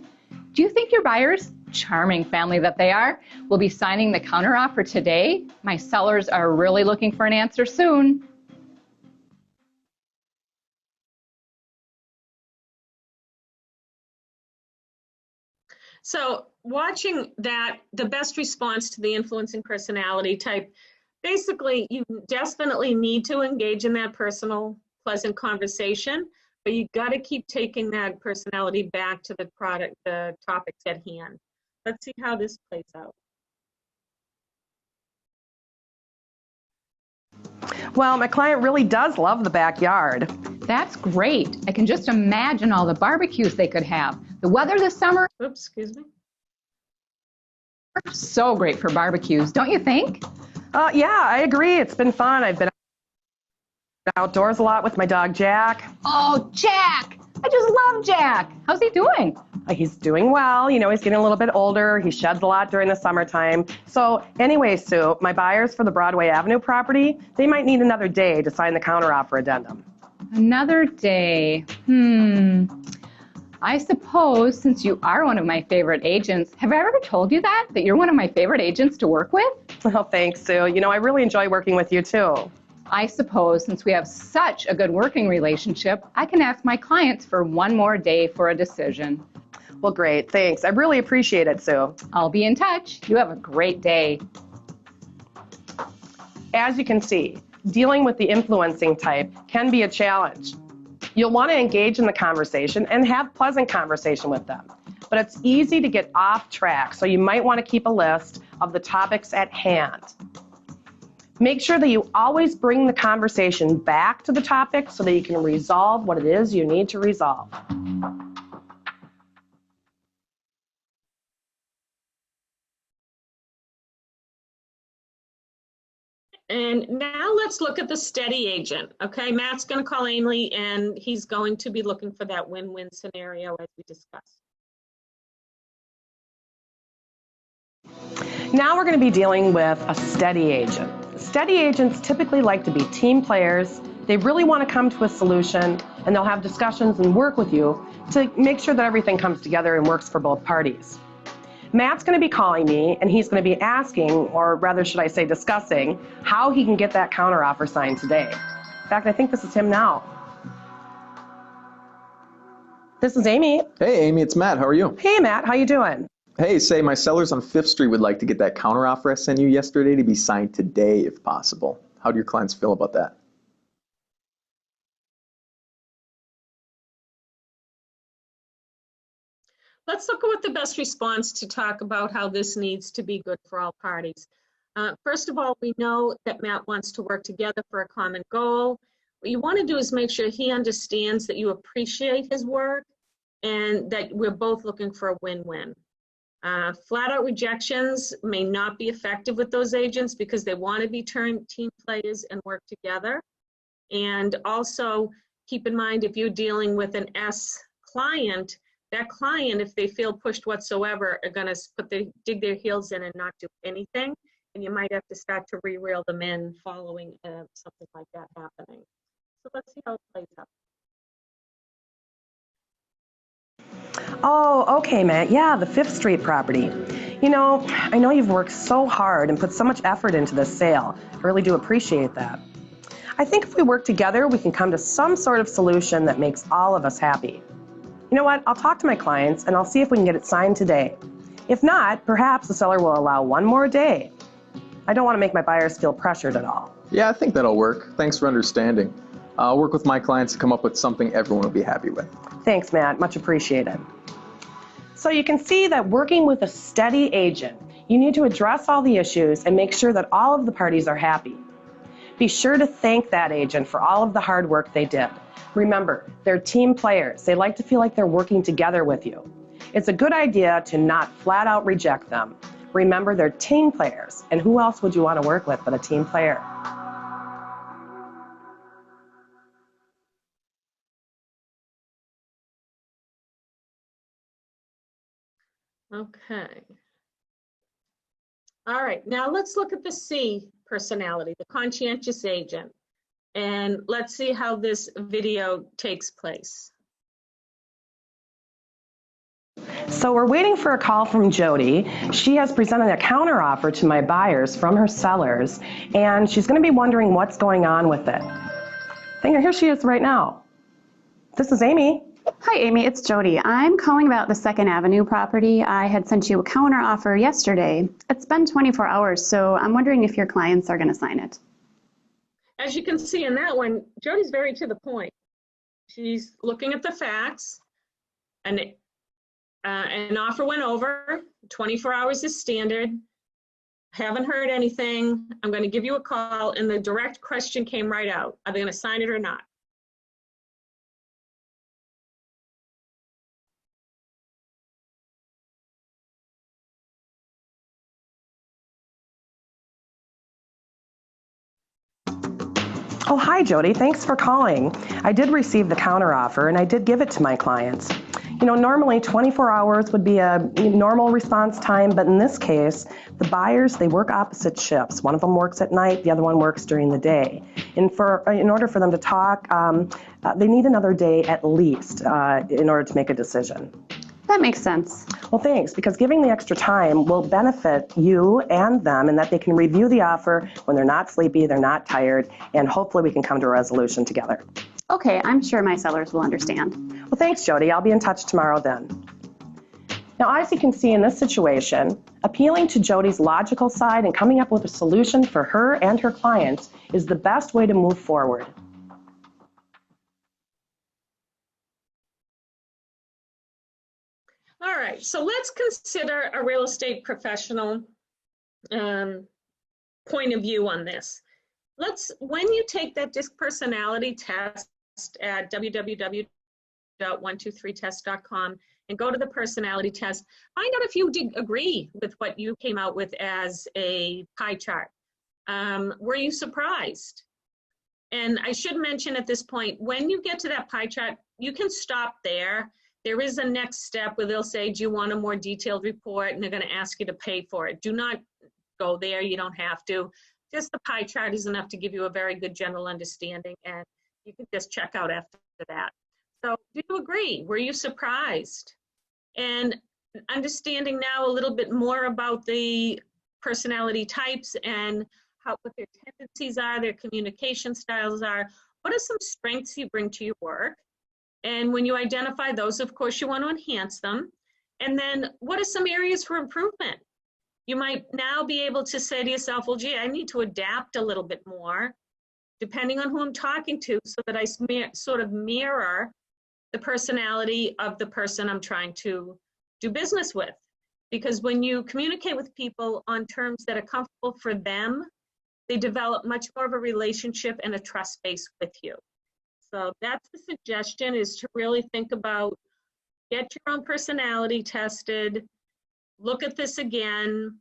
Do you think your buyers, charming family that they are, will be signing the counteroffer today? My sellers are really looking for an answer soon. So watching that, the best response to the influencing personality type, basically you definitely need to engage in that personal, pleasant conversation, but you got to keep taking that personality back to the product, the topics at hand. Let's see how this plays out. Well, my client really does love the backyard. That's great. I can just imagine all the barbecues they could have. The weather this summer, Oops, excuse me. so great for barbecues, don't you think? Yeah, I agree. It's been fun. I've been outdoors a lot with my dog, Jack. Oh, Jack! I just love Jack. How's he doing? He's doing well. You know, he's getting a little bit older. He sheds a lot during the summertime. So anyway, Sue, my buyers for the Broadway Avenue property, they might need another day to sign the counteroffer addendum. Another day. I suppose, since you are one of my favorite agents, have I ever told you that you're one of my favorite agents to work with? Well, thanks, Sue. You know, I really enjoy working with you, too. I suppose, since we have such a good working relationship, I can ask my clients for one more day for a decision. Well, great. Thanks. I really appreciate it, Sue. I'll be in touch. You have a great day. As you can see, dealing with the influencing type can be a challenge. You'll want to engage in the conversation and have pleasant conversation with them. But it's easy to get off track, so you might want to keep a list of the topics at hand. Make sure that you always bring the conversation back to the topic so that you can resolve what it is you need to resolve. And now let's look at the steady agent. Okay, Matt's going to call Amy, and he's going to be looking for that win-win scenario as we discussed. Now we're going to be dealing with a steady agent. Steady agents typically like to be team players. They really want to come to a solution, and they'll have discussions and work with you to make sure that everything comes together and works for both parties. Matt's going to be calling me, and he's going to be asking, or rather should I say discussing, how he can get that counteroffer signed today. In fact, I think this is him now. This is Amy. Hey, Amy, it's Matt. How are you? Hey, Matt. How you doing? Hey, say my sellers on 5th Street would like to get that counteroffer I sent you yesterday to be signed today if possible. How do your clients feel about that? Let's look at what the best response to talk about how this needs to be good for all parties. First of all, we know that Matt wants to work together for a common goal. What you want to do is make sure he understands that you appreciate his work and that we're both looking for a win-win. Flat out rejections may not be effective with those agents because they want to be team players and work together. And also keep in mind, if you're dealing with an S client, that client, if they feel pushed whatsoever, are going to dig their heels in and not do anything. And you might have to start to re-reel them in following something like that happening. So let's see how it plays out. Oh, okay, Matt. Yeah, the 5th Street property. You know, I know you've worked so hard and put so much effort into this sale. I really do appreciate that. I think if we work together, we can come to some sort of solution that makes all of us happy. You know what? I'll talk to my clients and I'll see if we can get it signed today. If not, perhaps the seller will allow one more day. I don't want to make my buyers feel pressured at all. Yeah, I think that'll work. Thanks for understanding. I'll work with my clients to come up with something everyone will be happy with. Thanks, Matt. Much appreciated. So you can see that working with a steady agent, you need to address all the issues and make sure that all of the parties are happy. Be sure to thank that agent for all of the hard work they did. Remember, they're team players. They like to feel like they're working together with you. It's a good idea to not flat out reject them. Remember, they're team players, and who else would you want to work with but a team player? Okay. All right, now let's look at the C personality, the conscientious agent, and let's see how this video takes place. So we're waiting for a call from Jody. She has presented a counteroffer to my buyers from her sellers, and she's going to be wondering what's going on with it. Here she is right now. This is Amy. Hi, Amy. It's Jody. I'm calling about the 2nd Avenue property. I had sent you a counteroffer yesterday. It's been 24 hours, so I'm wondering if your clients are going to sign it. As you can see in that one, Jody's very to the point. She's looking at the facts, and an offer went over. 24 hours is standard. Haven't heard anything. I'm going to give you a call, and the direct question came right out. Are they going to sign it or not? Oh, hi, Jody. Thanks for calling. I did receive the counteroffer, and I did give it to my clients. You know, normally 24 hours would be a normal response time, but in this case, the buyers, they work opposite shifts. One of them works at night, the other one works during the day. And in order for them to talk, they need another day at least in order to make a decision. That makes sense. Well, thanks, because giving the extra time will benefit you and them in that they can review the offer when they're not sleepy, they're not tired, and hopefully we can come to a resolution together. Okay, I'm sure my sellers will understand. Well, thanks, Jody. I'll be in touch tomorrow then. Now, as you can see in this situation, appealing to Jody's logical side and coming up with a solution for her and her clients is the best way to move forward. All right, so let's consider a real estate professional point of view on this. When you take that DISC personality test at www.123test.com and go to the personality test, find out if you did agree with what you came out with as a pie chart. Were you surprised? And I should mention at this point, when you get to that pie chart, you can stop there. There is a next step where they'll say, do you want a more detailed report? And they're going to ask you to pay for it. Do not go there. You don't have to. Just the pie chart is enough to give you a very good general understanding, and you can just check out after that. So do you agree? Were you surprised? And understanding now a little bit more about the personality types and what their tendencies are, their communication styles are. What are some strengths you bring to your work? And when you identify those, of course, you want to enhance them. And then what are some areas for improvement? You might now be able to say to yourself, well, gee, I need to adapt a little bit more, depending on who I'm talking to, so that I sort of mirror the personality of the person I'm trying to do business with. Because when you communicate with people on terms that are comfortable for them, they develop much more of a relationship and a trust base with you. So that's the suggestion, is to really think about, get your own personality tested, look at this again,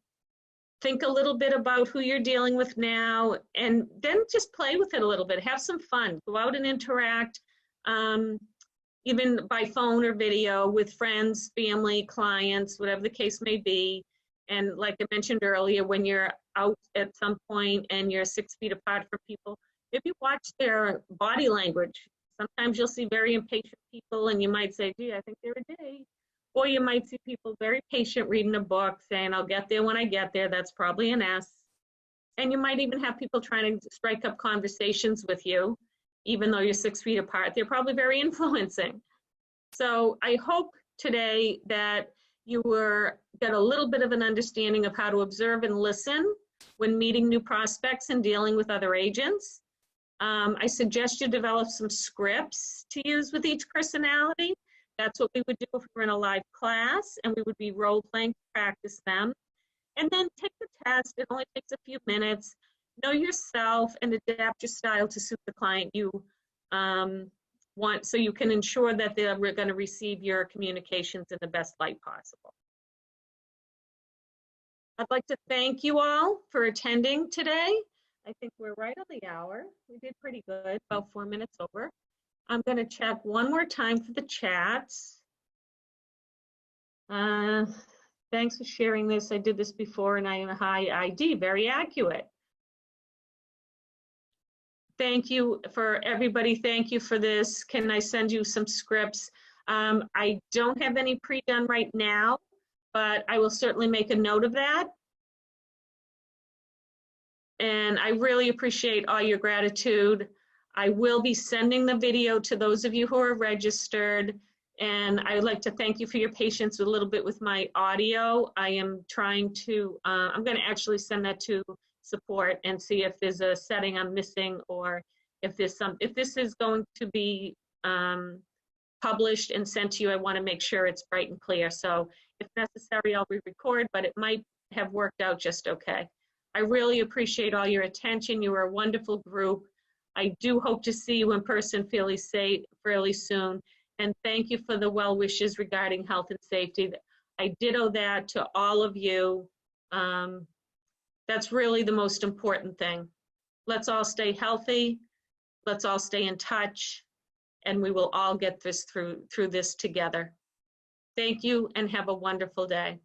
think a little bit about who you're dealing with now, and then just play with it a little bit. Have some fun. Go out and interact, even by phone or video, with friends, family, clients, whatever the case may be. And like I mentioned earlier, when you're out at some point and you're 6 feet apart from people, maybe watch their body language. Sometimes you'll see very impatient people and you might say, gee, I think they're a day. Or you might see people very patient reading a book saying, I'll get there when I get there. That's probably an S. And you might even have people trying to strike up conversations with you, even though you're 6 feet apart. They're probably very influencing. So I hope today that you got a little bit of an understanding of how to observe and listen when meeting new prospects and dealing with other agents. I suggest you develop some scripts to use with each personality. That's what we would do if we were in a live class, and we would be role-playing to practice them. And then take the test. It only takes a few minutes. Know yourself and adapt your style to suit the client you want, so you can ensure that they're going to receive your communications in the best light possible. I'd like to thank you all for attending today. I think we're right on the hour. We did pretty good, about 4 minutes over. I'm going to check one more time for the chats. Thanks for sharing this. I did this before and I am a high ID, very accurate. Thank you for everybody. Thank you for this. Can I send you some scripts? I don't have any pre-done right now, but I will certainly make a note of that. And I really appreciate all your gratitude. I will be sending the video to those of you who are registered. And I would like to thank you for your patience a little bit with my audio. I am trying to, I'm going to actually send that to support and see if there's a setting I'm missing, or if this is going to be published and sent to you, I want to make sure it's bright and clear. So if necessary, I'll re-record, but it might have worked out just okay. I really appreciate all your attention. You are a wonderful group. I do hope to see you in person fairly soon. And thank you for the well wishes regarding health and safety. I ditto that to all of you. That's really the most important thing. Let's all stay healthy. Let's all stay in touch, and we will all get this through this together. Thank you and have a wonderful day.